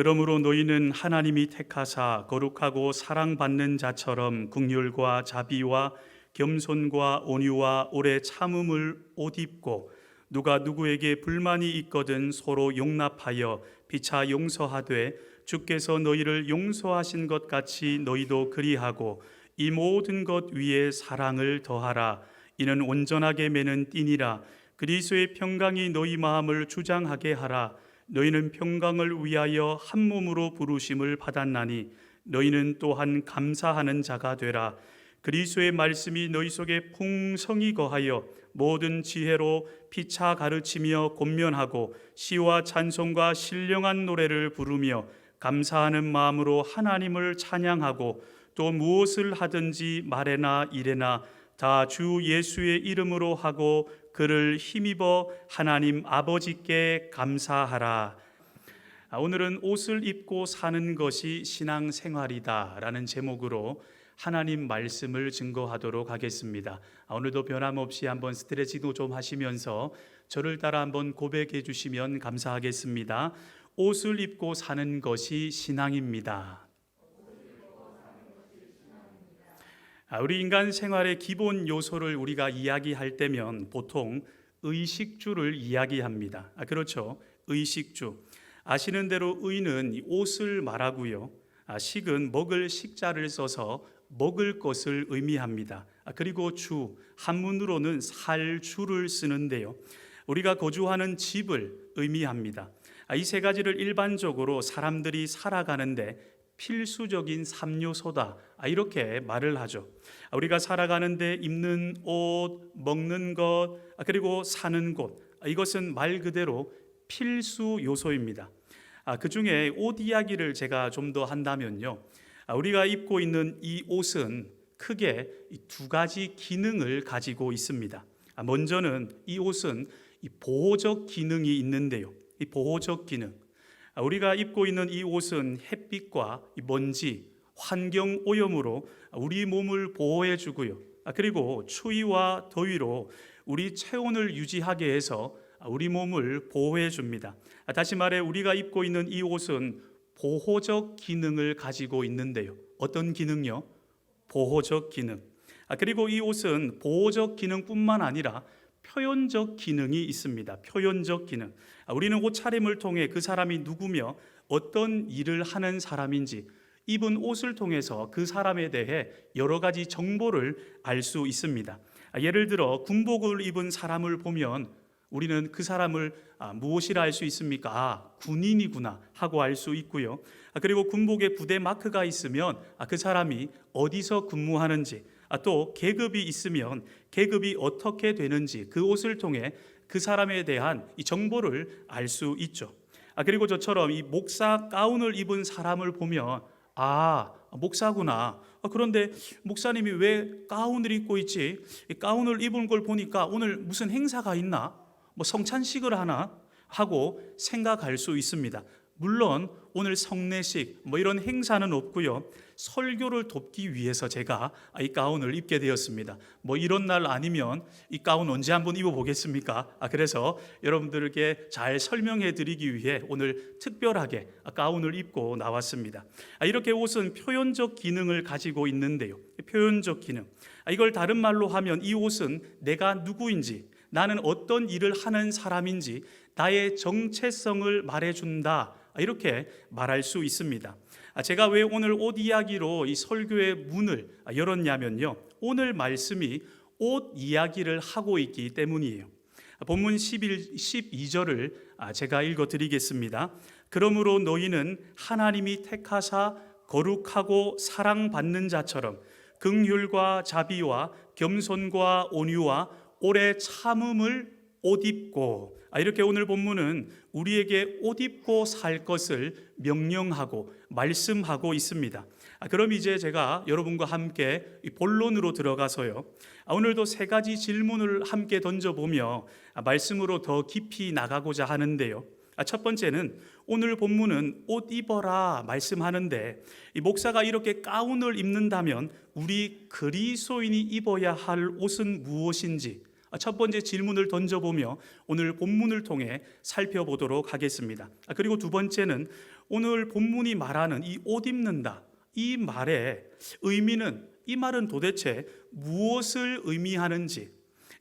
그러므로 너희는 하나님이 택하사 거룩하고 사랑받는 자처럼 긍휼과 자비와 겸손과 온유와 오래 참음을 옷 입고 누가 누구에게 불만이 있거든 서로 용납하여 피차 용서하되 주께서 너희를 용서하신 것 같이 너희도 그리하고 이 모든 것 위에 사랑을 더하라. 이는 온전하게 매는 띠니라. 그리스도의 평강이 너희 마음을 주장하게 하라. 너희는 평강을 위하여 한 몸으로 부르심을 받았나니 너희는 또한 감사하는 자가 되라. 그리스도의 말씀이 너희 속에 풍성히 거하여 모든 지혜로 피차 가르치며 권면하고 시와 찬송과 신령한 노래를 부르며 감사하는 마음으로 하나님을 찬양하고 또 무엇을 하든지 말에나 일에나 다 주 예수의 이름으로 하고 그를 힘입어 하나님 아버지께 감사하라. 오늘은 옷을 입고 사는 것이 신앙생활이다 라는 제목으로 하나님 말씀을 증거하도록 하겠습니다. 오늘도 변함없이 한번 스트레칭도 좀 하시면서 저를 따라 한번 고백해 주시면 감사하겠습니다. 옷을 입고 사는 것이 신앙입니다. 우리 인간 생활의 기본 요소를 우리가 이야기할 때면 보통 의식주를 이야기합니다. 그렇죠. 의식주. 아시는 대로 의는 옷을 말하고요. 식은 먹을 식자를 써서 먹을 것을 의미합니다. 그리고 주, 한문으로는 살 주를 쓰는데요. 우리가 거주하는 집을 의미합니다. 이 세 가지를 일반적으로 사람들이 살아가는데 필수적인 3요소다 이렇게 말을 하죠. 우리가 살아가는데 입는 옷, 먹는 것, 그리고 사는 곳, 이것은 말 그대로 필수 요소입니다. 그 중에 옷 이야기를 제가 좀 더 한다면요, 우리가 입고 있는 이 옷은 크게 두 가지 기능을 가지고 있습니다. 먼저는 이 옷은 보호적 기능이 있는데요. 이 보호적 기능, 우리가 입고 있는 이 옷은 햇빛과 먼지, 환경 오염으로 우리 몸을 보호해 주고요. 그리고 추위와 더위로 우리 체온을 유지하게 해서 우리 몸을 보호해 줍니다. 다시 말해 우리가 입고 있는 이 옷은 보호적 기능을 가지고 있는데요. 어떤 기능요? 보호적 기능. 그리고 이 옷은 보호적 기능뿐만 아니라 표현적 기능이 있습니다. 표현적 기능. 우리는 옷차림을 통해 그 사람이 누구며 어떤 일을 하는 사람인지 입은 옷을 통해서 그 사람에 대해 여러 가지 정보를 알 수 있습니다. 예를 들어 군복을 입은 사람을 보면 우리는 그 사람을 무엇이라 알 수 있습니까? 군인이구나 하고 알 수 있고요. 그리고 군복에 부대 마크가 있으면 그 사람이 어디서 근무하는지, 또 계급이 있으면 계급이 어떻게 되는지 그 옷을 통해 그 사람에 대한 이 정보를 알 수 있죠. 그리고 저처럼 이 목사 가운을 입은 사람을 보면 목사구나. 그런데 목사님이 왜 가운을 입고 있지? 이 가운을 입은 걸 보니까 오늘 무슨 행사가 있나? 성찬식을 하나? 하고 생각할 수 있습니다. 물론 오늘 성례식 이런 행사는 없고요. 설교를 돕기 위해서 제가 이 가운을 입게 되었습니다. 이런 날 아니면 이 가운 언제 한번 입어보겠습니까? 그래서 여러분들께 잘 설명해 드리기 위해 오늘 특별하게 가운을 입고 나왔습니다. 이렇게 옷은 표현적 기능을 가지고 있는데요. 표현적 기능. 이걸 다른 말로 하면 이 옷은 내가 누구인지, 나는 어떤 일을 하는 사람인지 나의 정체성을 말해준다, 이렇게 말할 수 있습니다. 제가 왜 오늘 옷 이야기로 이 설교의 문을 열었냐면요, 오늘 말씀이 옷 이야기를 하고 있기 때문이에요. 본문 12절을 제가 읽어드리겠습니다. 그러므로 너희는 하나님이 택하사 거룩하고 사랑받는 자처럼 긍휼과 자비와 겸손과 온유와 오래 참음을 옷 입고, 이렇게 오늘 본문은 우리에게 옷 입고 살 것을 명령하고 말씀하고 있습니다. 그럼 이제 제가 여러분과 함께 본론으로 들어가서요, 오늘도 세 가지 질문을 함께 던져보며 말씀으로 더 깊이 나가고자 하는데요. 첫 번째는 오늘 본문은 옷 입어라 말씀하는데, 이 목사가 이렇게 가운을 입는다면 우리 그리스도인이 입어야 할 옷은 무엇인지 첫 번째 질문을 던져보며 오늘 본문을 통해 살펴보도록 하겠습니다. 그리고 두 번째는 오늘 본문이 말하는 이 옷 입는다, 이 말의 의미는, 이 말은 도대체 무엇을 의미하는지,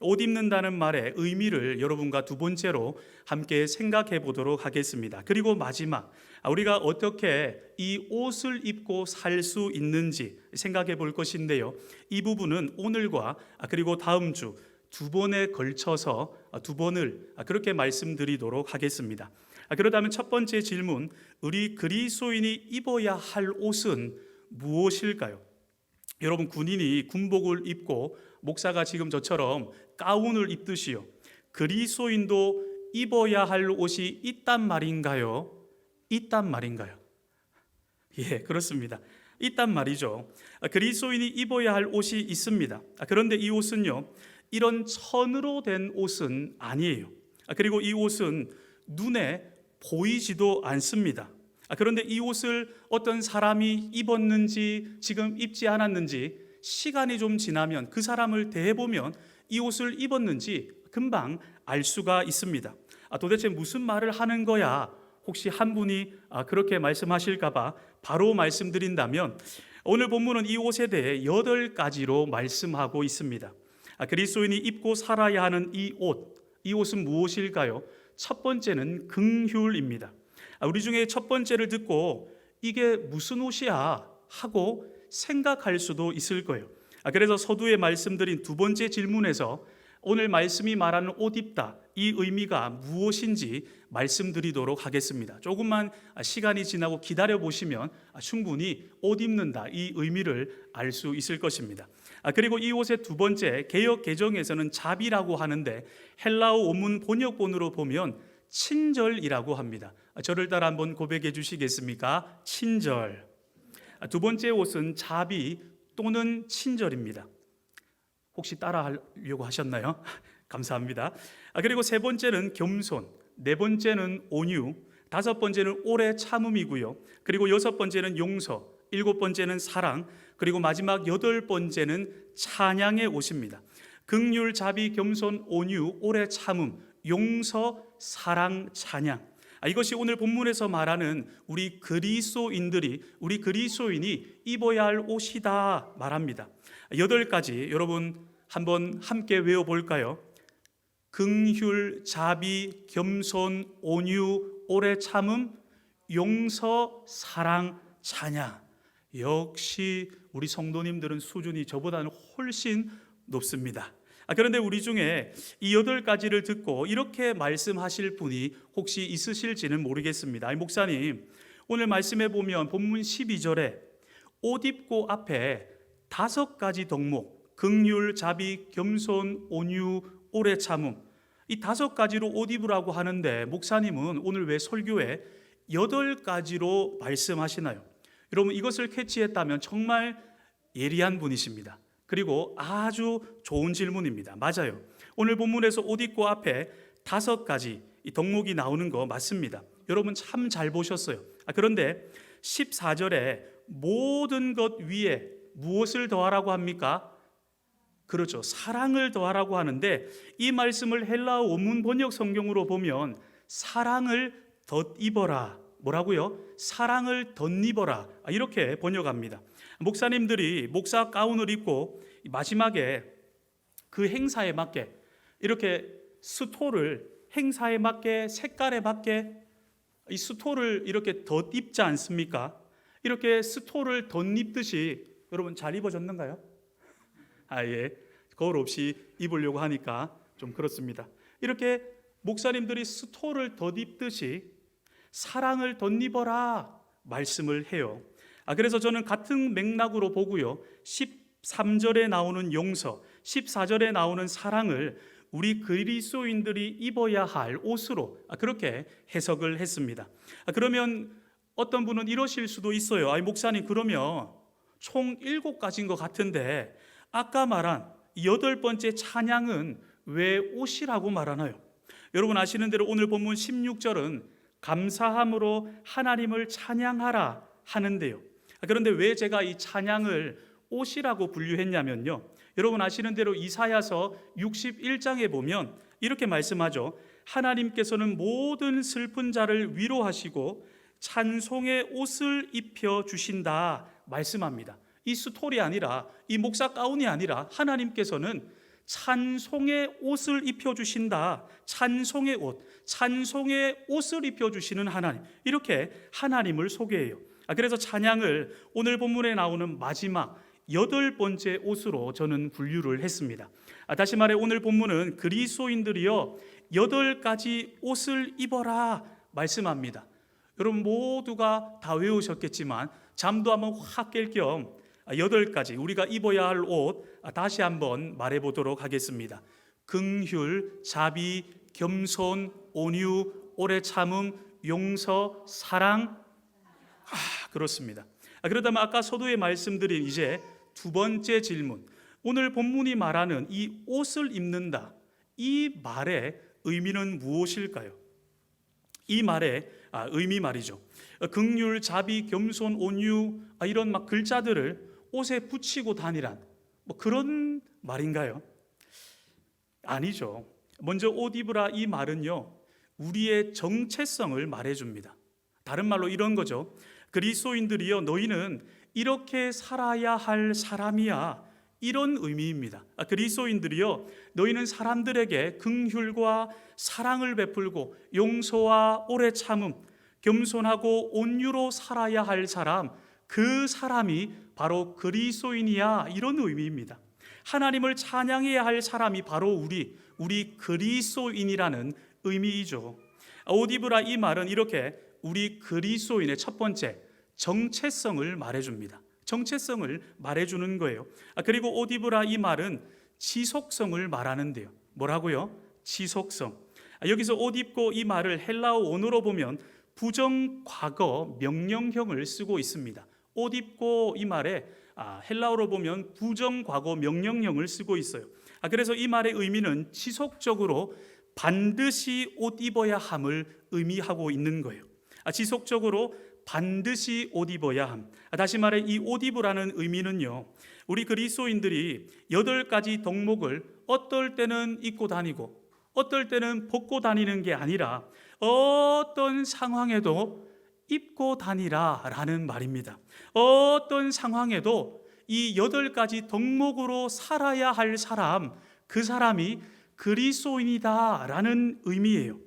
옷 입는다는 말의 의미를 여러분과 두 번째로 함께 생각해 보도록 하겠습니다. 그리고 마지막, 우리가 어떻게 이 옷을 입고 살 수 있는지 생각해 볼 것인데요, 이 부분은 오늘과 그리고 다음 주 두 번에 걸쳐서 두 번을 그렇게 말씀드리도록 하겠습니다. 그렇다면 첫 번째 질문, 우리 그리스도인이 입어야 할 옷은 무엇일까요? 여러분, 군인이 군복을 입고 목사가 지금 저처럼 가운을 입듯이요, 그리스도인도 입어야 할 옷이 있단 말인가요? 있단 말인가요? 예, 그렇습니다. 있단 말이죠. 그리스도인이 입어야 할 옷이 있습니다. 그런데 이 옷은요, 이런 천으로 된 옷은 아니에요. 그리고 이 옷은 눈에 보이지도 않습니다. 그런데 이 옷을 어떤 사람이 입었는지, 지금 입지 않았는지 시간이 좀 지나면, 그 사람을 대해보면 이 옷을 입었는지 금방 알 수가 있습니다. 도대체 무슨 말을 하는 거야? 혹시 한 분이 그렇게 말씀하실까봐 바로 말씀드린다면, 오늘 본문은 이 옷에 대해 8가지로 말씀하고 있습니다. 그리스도인이 입고 살아야 하는 이 옷은 무엇일까요? 첫 번째는 긍휼입니다. 우리 중에 첫 번째를 듣고 이게 무슨 옷이야 하고 생각할 수도 있을 거예요. 그래서 서두에 말씀드린 두 번째 질문에서 오늘 말씀이 말하는 옷 입다, 이 의미가 무엇인지 말씀드리도록 하겠습니다. 조금만 시간이 지나고 기다려 보시면 충분히 옷 입는다, 이 의미를 알 수 있을 것입니다. 그리고 이 옷의 두 번째, 개역 개정에서는 잡이라고 하는데 헬라어 원문 번역본으로 보면 친절이라고 합니다. 저를 따라 한번 고백해 주시겠습니까? 친절. 두 번째 옷은 잡이 또는 친절입니다. 혹시 따라하려고 하셨나요? 감사합니다. 그리고 세 번째는 겸손, 네 번째는 온유, 다섯 번째는 오래 참음이고요. 그리고 여섯 번째는 용서, 일곱 번째는 사랑, 그리고 마지막 여덟 번째는 찬양의 옷입니다. 긍휼, 자비, 겸손, 온유, 오래 참음, 용서, 사랑, 찬양. 이것이 오늘 본문에서 말하는 우리 그리스도인이 입어야 할 옷이다 말합니다. 8가지 여러분 한번 함께 외워볼까요? 긍휼, 자비, 겸손, 온유, 오래 참음, 용서, 사랑, 찬양. 역시 우리 성도님들은 수준이 저보다는 훨씬 높습니다. 그런데 우리 중에 이 8가지를 듣고 이렇게 말씀하실 분이 혹시 있으실지는 모르겠습니다. 목사님, 오늘 말씀해 보면 본문 12절에 옷 입고 앞에 5가지 덕목, 긍휼, 자비, 겸손, 온유, 오래 참음, 이 5가지로 옷 입으라고 하는데 목사님은 오늘 왜 설교에 8가지로 말씀하시나요? 여러분, 이것을 캐치했다면 정말 예리한 분이십니다. 그리고 아주 좋은 질문입니다. 맞아요. 오늘 본문에서 옷 입고 앞에 5가지 이 덕목이 나오는 거 맞습니다. 여러분 참 잘 보셨어요. 그런데 14절에 모든 것 위에 무엇을 더하라고 합니까? 그렇죠. 사랑을 더하라고 하는데 이 말씀을 헬라어 원문 번역 성경으로 보면 사랑을 덧입어라. 뭐라고요? 사랑을 덧입어라. 이렇게 번역합니다. 목사님들이 목사 가운을 입고 마지막에 그 행사에 맞게 이렇게 스토를, 행사에 맞게, 색깔에 맞게 이 스토를 이렇게 덧입지 않습니까? 이렇게 스토를 덧입듯이 여러분 잘 입어졌는가요? 예. 거울 없이 입으려고 하니까 좀 그렇습니다. 이렇게 목사님들이 스토를 덧입듯이 사랑을 덧입어라 말씀을 해요. 그래서 저는 같은 맥락으로 보고요, 13절에 나오는 용서, 14절에 나오는 사랑을 우리 그리스도인들이 입어야 할 옷으로 그렇게 해석을 했습니다. 그러면 어떤 분은 이러실 수도 있어요. 목사님, 그러면 총 7가지인 것 같은데 아까 말한 8번째 찬양은 왜 옷이라고 말하나요? 여러분 아시는 대로 오늘 본문 16절은 감사함으로 하나님을 찬양하라 하는데요. 그런데 왜 제가 이 찬양을 옷이라고 분류했냐면요, 여러분 아시는 대로 이사야서 61장에 보면 이렇게 말씀하죠. 하나님께서는 모든 슬픈 자를 위로하시고 찬송의 옷을 입혀 주신다 말씀합니다. 이 스토리 아니라, 이 목사 가운이 아니라 하나님께서는 찬송의 옷을 입혀 주신다. 찬송의 옷, 찬송의 옷을 입혀 주시는 하나님, 이렇게 하나님을 소개해요. 그래서 찬양을 오늘 본문에 나오는 마지막 8번째 옷으로 저는 분류를 했습니다. 다시 말해 오늘 본문은 그리스도인들이여 8가지 옷을 입어라 말씀합니다. 여러분 모두가 다 외우셨겠지만 잠도 한번 확 깰 겸 8가지 우리가 입어야 할 옷 다시 한번 말해보도록 하겠습니다. 긍휼, 자비, 겸손, 온유, 오래 참음, 용서, 사랑. 그렇습니다. 그렇다면 아까 서두에 말씀드린 이제 두 번째 질문, 오늘 본문이 말하는 이 옷을 입는다, 이 말의 의미는 무엇일까요? 이 말의 의미 말이죠. 긍휼, 자비, 겸손, 온유, 이런 막 글자들을 옷에 붙이고 다니란 그런 말인가요? 아니죠. 먼저 옷 입으라 이 말은요, 우리의 정체성을 말해줍니다. 다른 말로 이런 거죠. 그리스도인들이여 너희는 이렇게 살아야 할 사람이야, 이런 의미입니다. 그리스도인들이여 너희는 사람들에게 긍휼과 사랑을 베풀고 용서와 오래 참음, 겸손하고 온유로 살아야 할 사람, 그 사람이 바로 그리스도인이야, 이런 의미입니다. 하나님을 찬양해야 할 사람이 바로 우리 그리스도인이라는 의미이죠. 옷 입으라 이 말은 이렇게 우리 그리스도인의 첫 번째 정체성을 말해줍니다. 정체성을 말해주는 거예요. 그리고 옷 입으라 이 말은 지속성을 말하는데요. 뭐라고요? 지속성. 여기서 옷 입고 이 말을 헬라어 원어로 보면 부정과거 명령형을 쓰고 있습니다. 옷 입고 이 말에 헬라어로 보면 부정과거 명령형을 쓰고 있어요. 그래서 이 말의 의미는 지속적으로 반드시 옷 입어야 함을 의미하고 있는 거예요. 지속적으로 반드시 옷 입어야 함. 다시 말해 이 옷 입으라는 의미는요, 우리 그리스도인들이 8가지 덕목을 어떨 때는 입고 다니고 어떨 때는 벗고 다니는 게 아니라 어떤 상황에도 입고 다니라라는 말입니다. 어떤 상황에도 이 8가지 덕목으로 살아야 할 사람, 그 사람이 그리스도인이다라는 의미예요.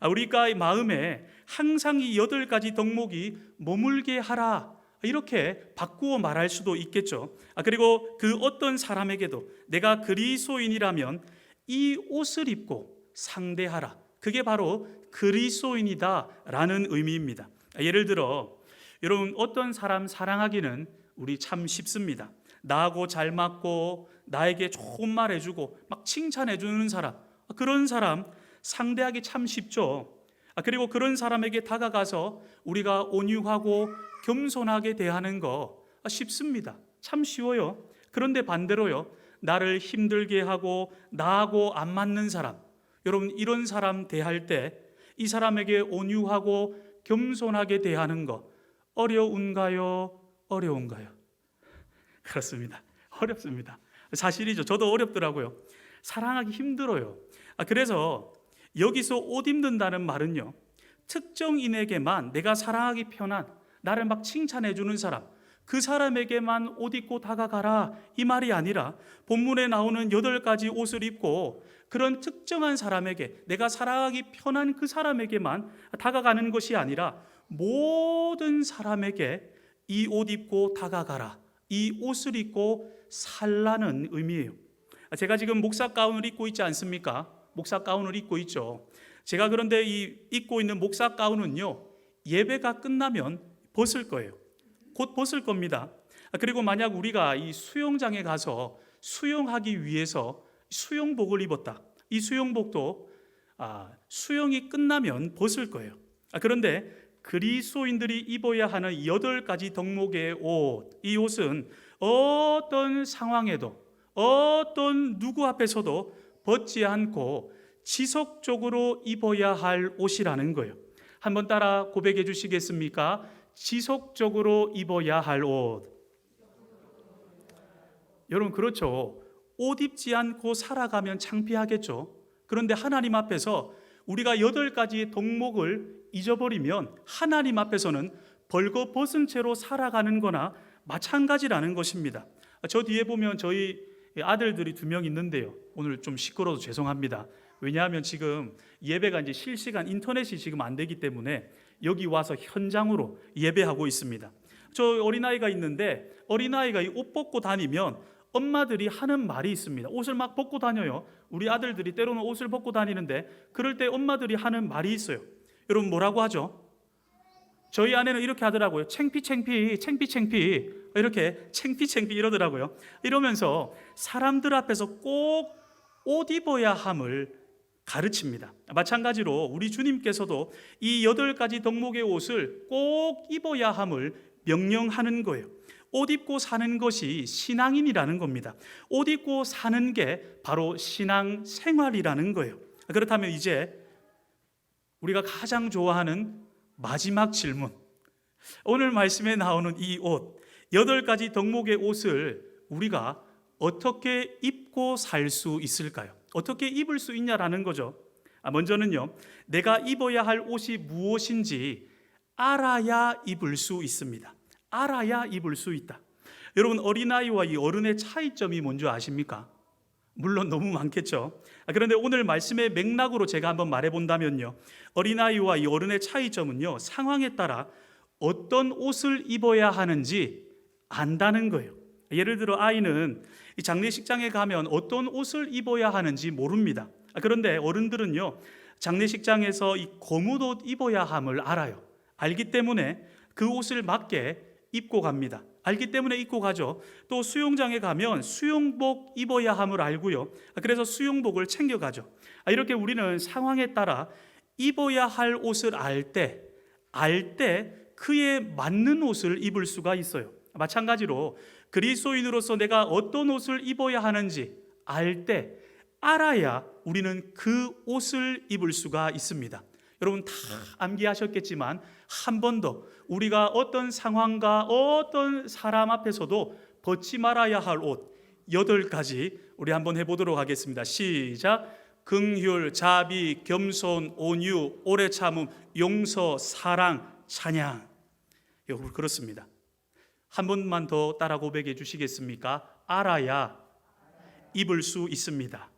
우리가 마음에 항상 이 8가지 덕목이 머물게 하라, 이렇게 바꾸어 말할 수도 있겠죠. 그리고 그 어떤 사람에게도 내가 그리스도인이라면 이 옷을 입고 상대하라, 그게 바로 그리스도인이다라는 의미입니다. 예를 들어 여러분 어떤 사람 사랑하기는 우리 참 쉽습니다. 나하고 잘 맞고 나에게 좋은 말 해주고 막 칭찬해 주는 사람, 그런 사람 상대하기 참 쉽죠. 그리고 그런 사람에게 다가가서 우리가 온유하고 겸손하게 대하는 거 쉽습니다. 참 쉬워요. 그런데 반대로요, 나를 힘들게 하고 나하고 안 맞는 사람, 여러분 이런 사람 대할 때 이 사람에게 온유하고 겸손하게 대하는 거 어려운가요? 어려운가요? 그렇습니다. 어렵습니다. 사실이죠. 저도 어렵더라고요. 사랑하기 힘들어요. 그래서 여기서 옷 입는다는 말은요, 특정인에게만 내가 사랑하기 편한, 나를 막 칭찬해 주는 사람, 그 사람에게만 옷 입고 다가가라 이 말이 아니라 본문에 나오는 8가지 옷을 입고 그런 특정한 사람에게, 내가 사랑하기 편한 그 사람에게만 다가가는 것이 아니라 모든 사람에게 이 옷 입고 다가가라, 이 옷을 입고 살라는 의미예요. 제가 지금 목사 가운을 입고 있지 않습니까? 목사 가운을 입고 있죠. 제가 그런데 이 입고 있는 목사 가운은요, 예배가 끝나면 벗을 거예요. 곧 벗을 겁니다. 그리고 만약 우리가 이 수영장에 가서 수영하기 위해서 수영복을 입었다, 이 수영복도 수영이 끝나면 벗을 거예요. 그런데 그리스도인들이 입어야 하는 8가지 덕목의 옷, 이 옷은 어떤 상황에도 어떤 누구 앞에서도 벗지 않고 지속적으로 입어야 할 옷이라는 거예요. 한번 따라 고백해 주시겠습니까? 지속적으로 입어야 할 옷. 여러분 그렇죠. 옷 입지 않고 살아가면 창피하겠죠. 그런데 하나님 앞에서 우리가 8가지의 덕목을 잊어버리면 하나님 앞에서는 벌거벗은 채로 살아가는 거나 마찬가지라는 것입니다. 저 뒤에 보면 저희 아들들이 2명 있는데요. 오늘 좀 시끄러워서 죄송합니다. 왜냐하면 지금 예배가 이제 실시간 인터넷이 지금 안 되기 때문에 여기 와서 현장으로 예배하고 있습니다. 저 어린아이가 있는데 어린아이가 이 옷 벗고 다니면 엄마들이 하는 말이 있습니다. 옷을 막 벗고 다녀요. 우리 아들들이 때로는 옷을 벗고 다니는데 그럴 때 엄마들이 하는 말이 있어요. 여러분 뭐라고 하죠? 저희 아내는 이렇게 하더라고요. 창피 이렇게 창피 이러더라고요. 이러면서 사람들 앞에서 꼭 옷 입어야 함을 가르칩니다. 마찬가지로 우리 주님께서도 이 8가지 덕목의 옷을 꼭 입어야 함을 명령하는 거예요. 옷 입고 사는 것이 신앙인이라는 겁니다. 옷 입고 사는 게 바로 신앙 생활이라는 거예요. 그렇다면 이제 우리가 가장 좋아하는 마지막 질문, 오늘 말씀에 나오는 이 옷, 8가지 덕목의 옷을 우리가 어떻게 입고 살 수 있을까요? 어떻게 입을 수 있냐라는 거죠. 먼저는요, 내가 입어야 할 옷이 무엇인지 알아야 입을 수 있습니다. 알아야 입을 수 있다. 여러분, 어린아이와 이 어른의 차이점이 뭔지 아십니까? 물론 너무 많겠죠. 그런데 오늘 말씀의 맥락으로 제가 한번 말해본다면요, 어린아이와 이 어른의 차이점은요, 상황에 따라 어떤 옷을 입어야 하는지 안다는 거예요. 예를 들어 아이는 이 장례식장에 가면 어떤 옷을 입어야 하는지 모릅니다. 그런데 어른들은요, 장례식장에서 이 고무 옷 입어야 함을 알아요. 알기 때문에 그 옷을 맞게 입고 갑니다. 알기 때문에 입고 가죠. 또 수영장에 가면 수영복 입어야 함을 알고요. 그래서 수영복을 챙겨가죠. 이렇게 우리는 상황에 따라 입어야 할 옷을 알 때 그에 맞는 옷을 입을 수가 있어요. 마찬가지로 그리스도인으로서 내가 어떤 옷을 입어야 하는지 알아야 우리는 그 옷을 입을 수가 있습니다. 여러분 다 암기하셨겠지만 한 번 더 우리가 어떤 상황과 어떤 사람 앞에서도 벗지 말아야 할 옷 8가지 우리 한번 해보도록 하겠습니다. 시작. 긍휼, 자비, 겸손, 온유, 오래 참음, 용서, 사랑, 찬양. 여러분 그렇습니다. 한 번만 더 따라 고백해 주시겠습니까? 알아야 입을 수 있습니다.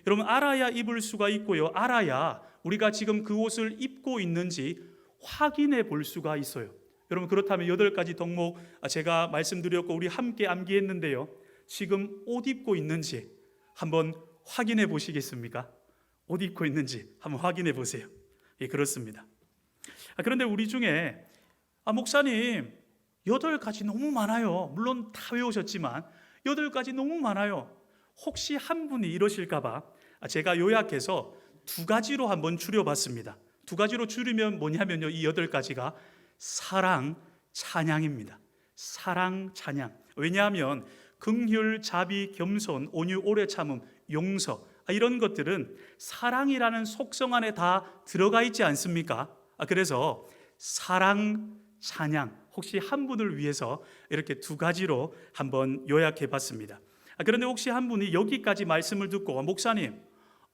여러분 알아야 입을 수가 있고요, 알아야 우리가 지금 그 옷을 입고 있는지 확인해 볼 수가 있어요. 여러분 그렇다면 8가지 덕목 제가 말씀드렸고 우리 함께 암기했는데요, 지금 옷 입고 있는지 한번 확인해 보시겠습니까? 옷 입고 있는지 한번 확인해 보세요. 예, 그렇습니다. 그런데 우리 중에 목사님 8가지 너무 많아요. 물론 다 외우셨지만 8가지 너무 많아요. 혹시 한 분이 이러실까 봐 제가 요약해서 2가지로 한번 줄여봤습니다. 2가지로 줄이면 뭐냐면요, 이 8가지가 사랑, 찬양입니다. 사랑, 찬양. 왜냐하면 긍휼, 자비, 겸손, 온유, 오래 참음, 용서, 이런 것들은 사랑이라는 속성 안에 다 들어가 있지 않습니까? 그래서 사랑, 찬양, 혹시 한 분을 위해서 이렇게 2가지로 한번 요약해 봤습니다. 그런데 혹시 한 분이 여기까지 말씀을 듣고 목사님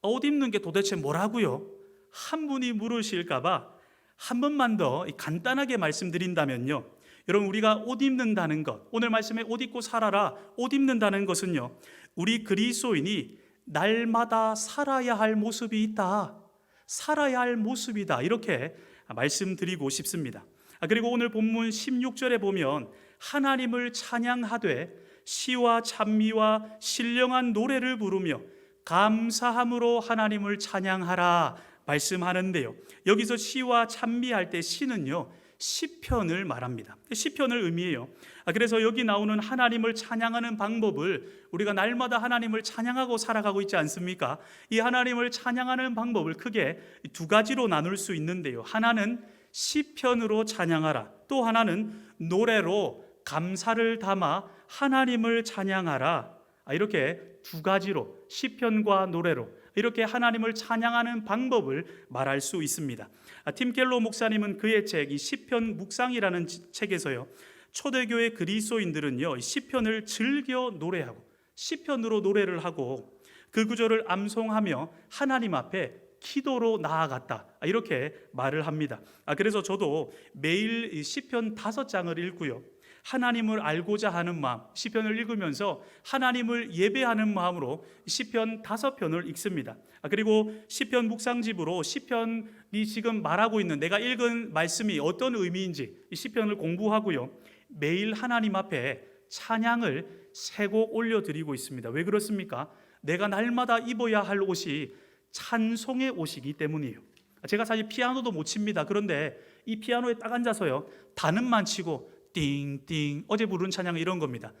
옷 입는 게 도대체 뭐라고요? 한 분이 물으실까 봐 한 번만 더 간단하게 말씀드린다면요, 여러분 우리가 옷 입는다는 것, 오늘 말씀에 옷 입고 살아라, 옷 입는다는 것은요, 우리 그리스도인이 날마다 살아야 할 모습이 있다, 살아야 할 모습이다, 이렇게 말씀드리고 싶습니다. 그리고 오늘 본문 16절에 보면 하나님을 찬양하되 시와 찬미와 신령한 노래를 부르며 감사함으로 하나님을 찬양하라 말씀하는데요, 여기서 시와 찬미할 때 시는요 시편을 말합니다. 시편을 의미해요. 그래서 여기 나오는 하나님을 찬양하는 방법을 우리가 날마다 하나님을 찬양하고 살아가고 있지 않습니까? 이 하나님을 찬양하는 방법을 크게 2가지로 나눌 수 있는데요, 하나는 시편으로 찬양하라, 또 하나는 노래로 감사를 담아 하나님을 찬양하라. 이렇게 2가지로 시편과 노래로 이렇게 하나님을 찬양하는 방법을 말할 수 있습니다. 팀 켈러 목사님은 그의 책 이 시편 묵상이라는 책에서요, 초대교회 그리스도인들은요 시편을 즐겨 노래하고 시편으로 노래를 하고 그 구절을 암송하며 하나님 앞에 기도로 나아갔다, 이렇게 말을 합니다. 그래서 저도 매일 시편 5장을 읽고요, 하나님을 알고자 하는 마음, 시편을 읽으면서 하나님을 예배하는 마음으로 시편 5편을 읽습니다. 그리고 시편 묵상집으로 시편이 지금 말하고 있는 내가 읽은 말씀이 어떤 의미인지 이 시편을 공부하고요, 매일 하나님 앞에 찬양을 3곡 올려드리고 있습니다. 왜 그렇습니까? 내가 날마다 입어야 할 옷이 찬송의 옷이기 때문이에요. 제가 사실 피아노도 못 칩니다. 그런데 이 피아노에 딱 앉아서요, 단음만 치고 띵띵, 어제 부른 찬양 이런 겁니다.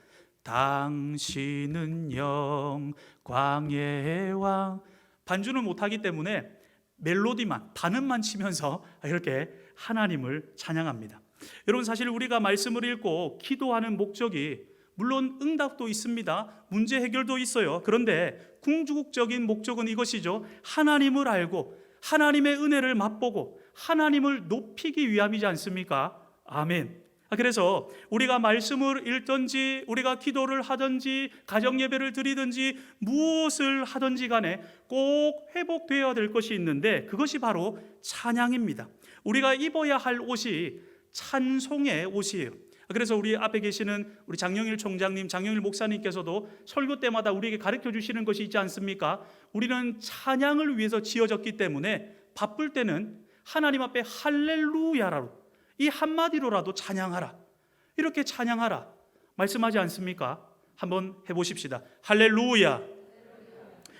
당신은 영광의 왕. 반주는 못하기 때문에 멜로디만, 단음만 치면서 이렇게 하나님을 찬양합니다. 여러분, 사실 우리가 말씀을 읽고 기도하는 목적이 물론 응답도 있습니다. 문제 해결도 있어요. 그런데 궁극적인 목적은 이것이죠. 하나님을 알고 하나님의 은혜를 맛보고 하나님을 높이기 위함이지 않습니까? 아멘. 그래서 우리가 말씀을 읽든지 우리가 기도를 하든지 가정 예배를 드리든지 무엇을 하든지 간에 꼭 회복되어야 될 것이 있는데 그것이 바로 찬양입니다. 우리가 입어야 할 옷이 찬송의 옷이에요. 그래서 우리 앞에 계시는 우리 장영일 총장님, 장영일 목사님께서도 설교 때마다 우리에게 가르쳐 주시는 것이 있지 않습니까? 우리는 찬양을 위해서 지어졌기 때문에 바쁠 때는 하나님 앞에 할렐루야라로, 이 한마디로라도 찬양하라, 이렇게 찬양하라 말씀하지 않습니까? 한번 해보십시다. 할렐루야.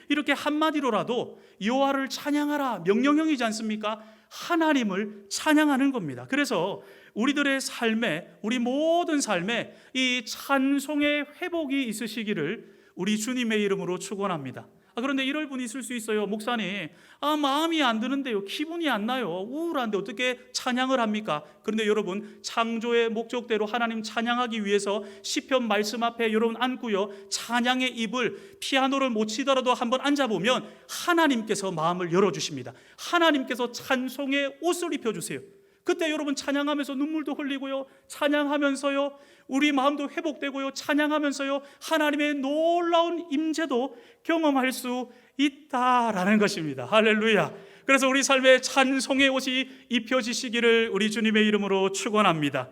이렇게 한마디로라도 여호와를 찬양하라 명령형이지 않습니까? 하나님을 찬양하는 겁니다. 그래서 우리들의 삶에, 우리 모든 삶에 이 찬송의 회복이 있으시기를 우리 주님의 이름으로 축원합니다. 그런데 이럴 분이 있을 수 있어요. 목사님, 마음이 안 드는데요, 기분이 안 나요, 우울한데 어떻게 찬양을 합니까? 그런데 여러분, 창조의 목적대로 하나님 찬양하기 위해서 시편 말씀 앞에 여러분 앉고요, 찬양의 입을, 피아노를 못 치더라도 한번 앉아보면 하나님께서 마음을 열어주십니다. 하나님께서 찬송의 옷을 입혀주세요. 그때 여러분 찬양하면서 눈물도 흘리고요, 찬양하면서요 우리 마음도 회복되고요, 찬양하면서요 하나님의 놀라운 임재도 경험할 수 있다라는 것입니다. 할렐루야. 그래서 우리 삶에 찬송의 옷이 입혀지시기를 우리 주님의 이름으로 축원합니다.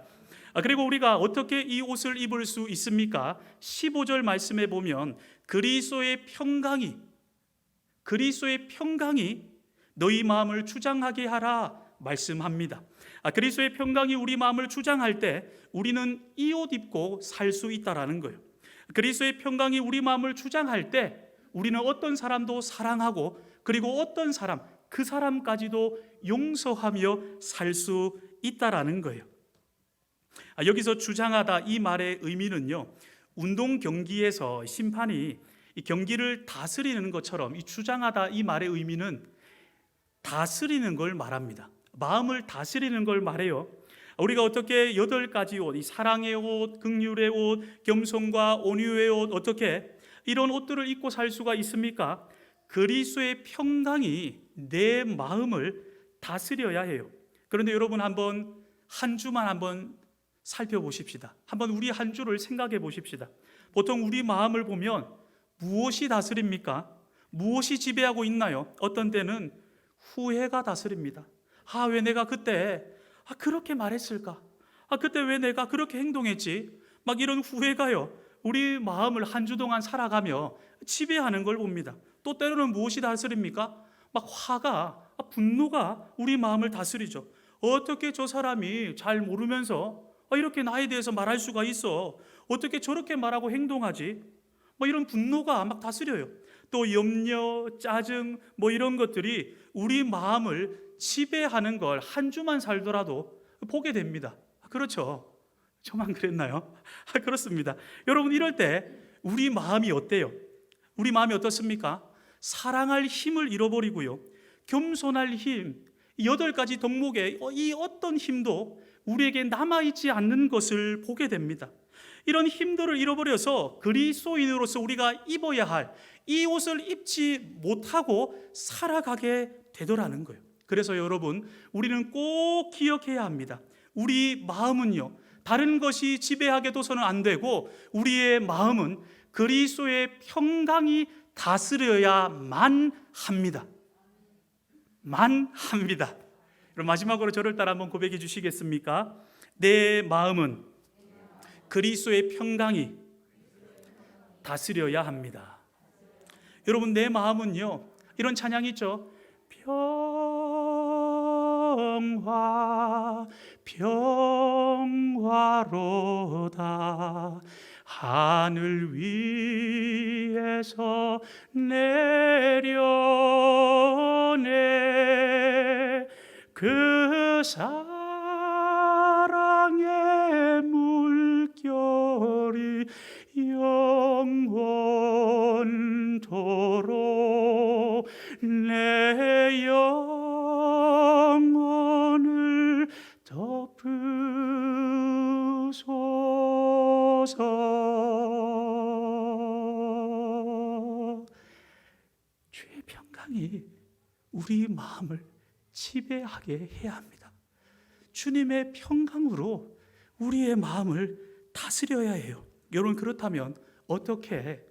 그리고 우리가 어떻게 이 옷을 입을 수 있습니까? 15절 말씀에 보면 그리스도의 평강이 너희 마음을 주장하게 하라 말씀합니다. 그리스도의 평강이 우리 마음을 주장할 때 우리는 이 옷 입고 살 수 있다라는 거예요. 그리스도의 평강이 우리 마음을 주장할 때 우리는 어떤 사람도 사랑하고, 그리고 어떤 사람, 그 사람까지도 용서하며 살 수 있다라는 거예요. 여기서 주장하다 이 말의 의미는요, 운동 경기에서 심판이 이 경기를 다스리는 것처럼 이 주장하다 이 말의 의미는 다스리는 걸 말합니다. 마음을 다스리는 걸 말해요. 우리가 어떻게 8가지 옷, 이 사랑의 옷, 긍휼의 옷, 겸손과 온유의 옷, 어떻게 이런 옷들을 입고 살 수가 있습니까? 그리스도의 평강이 내 마음을 다스려야 해요. 그런데 여러분, 한번 한 주만 한번 살펴보십시다. 한번 우리 한 주를 생각해 보십시다. 보통 우리 마음을 보면 무엇이 다스립니까? 무엇이 지배하고 있나요? 어떤 때는 후회가 다스립니다. 왜 내가 그때 그렇게 말했을까? 그때 왜 내가 그렇게 행동했지? 막 이런 후회가요, 우리 마음을 한 주 동안 살아가며 지배하는 걸 봅니다. 또 때로는 무엇이 다스립니까? 막 화가, 분노가 우리 마음을 다스리죠. 어떻게 저 사람이 잘 모르면서 이렇게 나에 대해서 말할 수가 있어? 어떻게 저렇게 말하고 행동하지? 이런 분노가 막 다스려요. 또 염려, 짜증, 이런 것들이 우리 마음을 지배하는 걸 한 주만 살더라도 보게 됩니다. 그렇죠? 저만 그랬나요? 그렇습니다. 여러분, 이럴 때 우리 마음이 어때요? 우리 마음이 어떻습니까? 사랑할 힘을 잃어버리고요, 겸손할 힘, 8가지 덕목의 이 어떤 힘도 우리에게 남아있지 않는 것을 보게 됩니다. 이런 힘들을 잃어버려서 그리스도인으로서 우리가 입어야 할 이 옷을 입지 못하고 살아가게 되더라는 거예요. 그래서 여러분, 우리는 꼭 기억해야 합니다. 우리 마음은요, 다른 것이 지배하게 둬서는 안 되고 우리의 마음은 그리스도의 평강이 다스려야만 합니다. 합니다. 그럼 마지막으로 저를 따라 한번 고백해 주시겠습니까? 내 마음은 그리스도의 평강이 다스려야 합니다. 여러분, 내 마음은요, 이런 찬양이 있죠. 평화로다 하늘 위에서 내려오네 그 사랑의 물결이 영원토록 내 영혼을 덮으소서. 주의 평강이 우리 마음을 지배하게 해야 합니다. 주님의 평강으로 우리의 마음을 다스려야 해요. 여러분, 그렇다면 어떻게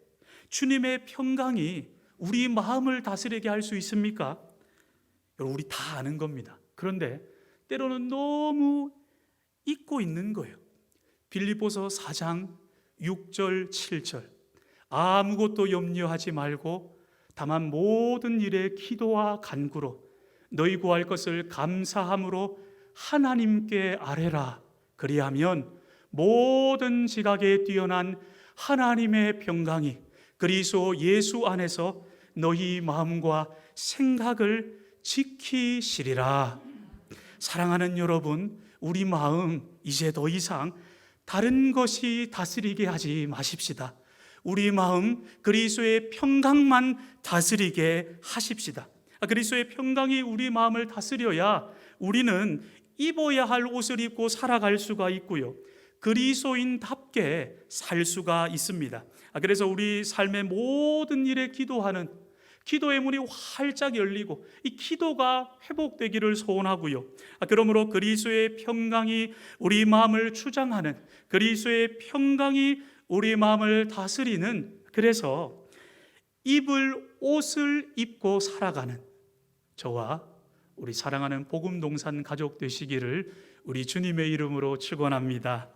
주님의 평강이 우리 마음을 다스리게 할 수 있습니까? 여러분, 우리 다 아는 겁니다. 그런데 때로는 너무 잊고 있는 거예요. 빌립보서 4장 6절 7절 아무것도 염려하지 말고 다만 모든 일에 기도와 간구로 너희 구할 것을 감사함으로 하나님께 아뢰라. 그리하면 모든 지각에 뛰어난 하나님의 평강이 그리스도 예수 안에서 너희 마음과 생각을 지키시리라. 사랑하는 여러분, 우리 마음 이제 더 이상 다른 것이 다스리게 하지 마십시다. 우리 마음 그리스도의 평강만 다스리게 하십시다. 그리스도의 평강이 우리 마음을 다스려야 우리는 입어야 할 옷을 입고 살아갈 수가 있고요, 그리스도인답게 살 수가 있습니다. 그래서 우리 삶의 모든 일에 기도하는 기도의 문이 활짝 열리고 이 기도가 회복되기를 소원하고요, 그러므로 그리스도의 평강이 우리 마음을 주장하는, 그리스도의 평강이 우리 마음을 다스리는, 그래서 입을 옷을 입고 살아가는 저와 우리 사랑하는 복음동산 가족 되시기를 우리 주님의 이름으로 축원합니다.